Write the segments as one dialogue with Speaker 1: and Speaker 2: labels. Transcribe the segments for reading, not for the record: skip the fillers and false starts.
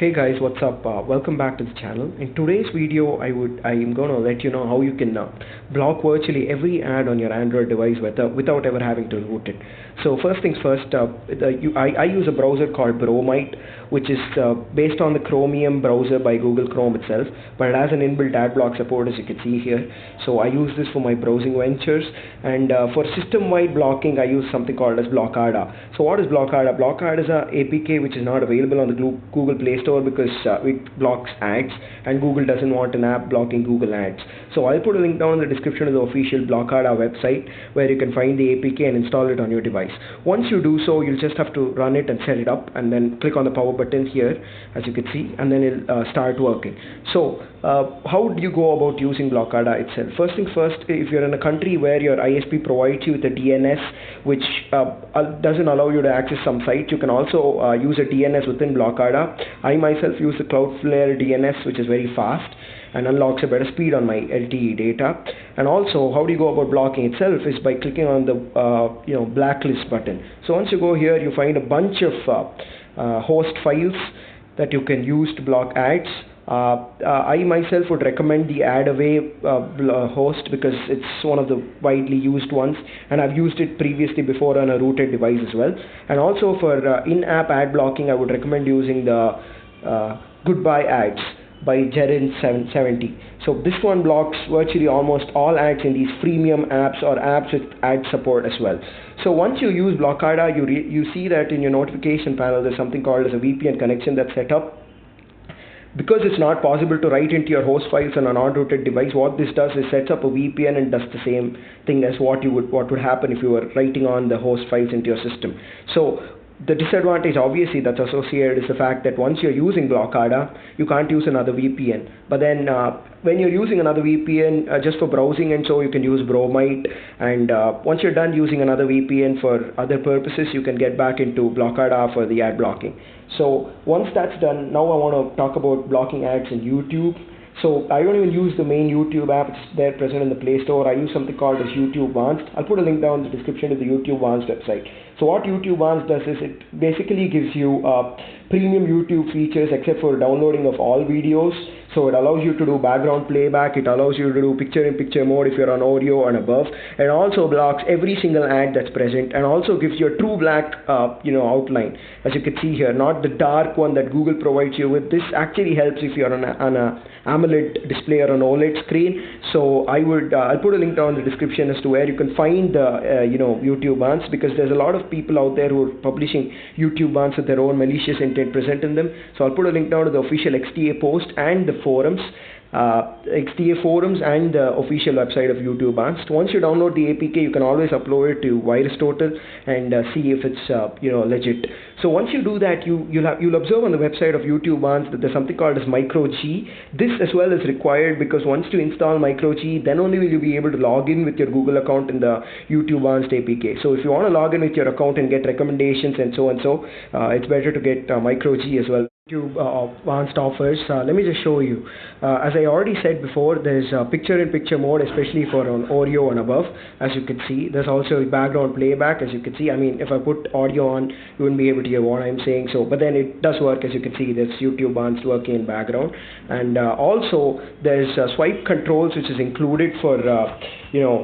Speaker 1: Hey guys, what's up? Welcome back to the channel. In today's video, I am gonna let you know how you can block virtually every ad on your Android device without ever having to root it. So first things first, I use a browser called Bromite, which is based on the Chromium browser by Google Chrome itself, but it has an inbuilt ad block support, as you can see here. So I use this for my browsing ventures, and for system-wide blocking, I use something called as blokada. So what is blokada? Blokada is a APK which is not available on the Google Play Store because it blocks ads, and Google doesn't want an app blocking Google ads. So I'll put a link down in the description of the official blokada website where you can find the APK and install it on your device. Once you do so, you'll just have to run it and set it up, and then click on the power button here, as you can see, and then it'll start working. So how do you go about using blokada itself? First things first, if you're in a country where your ISP provides you with a DNS which doesn't allow you to access some sites, you can also use a DNS within blokada. I myself use the Cloudflare DNS, which is very fast and unlocks a better speed on my LTE data. And also, how do you go about blocking itself is by clicking on the blacklist button. So once you go here, you find a bunch of host files that you can use to block ads. I myself would recommend the AdAway host because it's one of the widely used ones, and I've used it previously before on a rooted device as well. And also for in-app ad blocking, I would recommend using the Goodbye Ads by Gerin770. So this one blocks virtually almost all ads in these freemium apps or apps with ad support as well. So once you use blokada, you see that in your notification panel there's something called as a VPN connection that's set up. Because it's not possible to write into your host files on a non-rooted device, what this does is sets up a VPN and does the same thing as what would happen if you were writing on the host files into your system. So the disadvantage obviously that's associated is the fact that once you're using blokada, you can't use another VPN. But then when you're using another VPN just for browsing and so, you can use Bromite, and once you're done using another VPN for other purposes, you can get back into blokada for the ad blocking. So once that's done, now I want to talk about blocking ads in YouTube. So I don't even use the main YouTube app, it's there present in the Play Store. I use something called as YouTube Vanced. I'll put a link down in the description to the YouTube Vanced website. So what YouTube Vanced does is it basically gives you premium YouTube features except for downloading of all videos. So it allows you to do background playback, it allows you to do picture-in-picture mode if you're on Oreo and above, and also blocks every single ad that's present, and also gives you a true black outline, as you can see here, not the dark one that Google provides you with. This actually helps if you're on a AMOLED display or an OLED screen. So I'll put a link down in the description as to where you can find the YouTube bans, because there's a lot of people out there who are publishing YouTube bans with their own malicious intent present in them. So I'll put a link down to the official XDA post and the forums, XDA forums and the official website of YouTube Vanced. Once you download the APK, you can always upload it to virustotal and see if it's legit. So once you do that, you'll observe on the website of YouTube Vanced that there's something called as microg. This as well is required because once you install microg, then only will you be able to log in with your Google account in the YouTube Vanced APK. So if you want to log in with your account and get recommendations and so, it's better to get microg as well. YouTube Vanced offers. Let me just show you. As I already said before, there's picture-in-picture mode, especially for an Oreo and above, as you can see. There's also background playback, as you can see. I mean, if I put audio on, you wouldn't be able to hear what I'm saying. So, but then it does work, as you can see. There's YouTube Vanced working in background, and also there's swipe controls, which is included for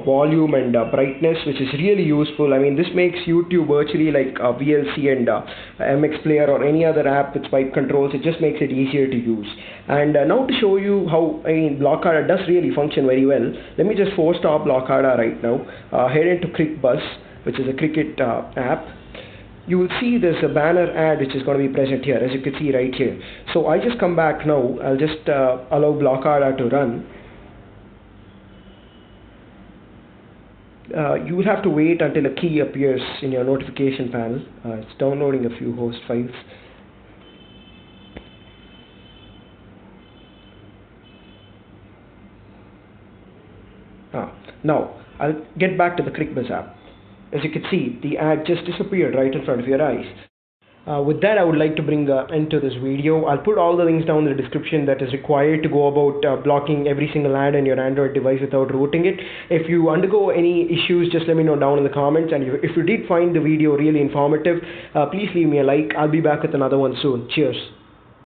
Speaker 1: volume and brightness, which is really useful. I mean, this makes YouTube virtually like VLC and MX Player or any other app with swipe controls. It just makes it easier to use. And now to show you how blokada does really function very well, let me just force stop blokada right now. Head into CrickBuzz, which is a cricket app. You will see there's a banner ad which is going to be present here, as you can see right here. So I just come back now. I'll just allow blokada to run. You will have to wait until a key appears in your notification panel. It's downloading a few host files. Now, I'll get back to the CrickBuzz app. As you can see, the ad just disappeared right in front of your eyes. With that, I would like to bring the end to this video. I'll put all the links down in the description that is required to go about blocking every single ad on your Android device without rooting it. If you undergo any issues, just let me know down in the comments. And if you did find the video really informative, please leave me a like. I'll be back with another one soon. Cheers.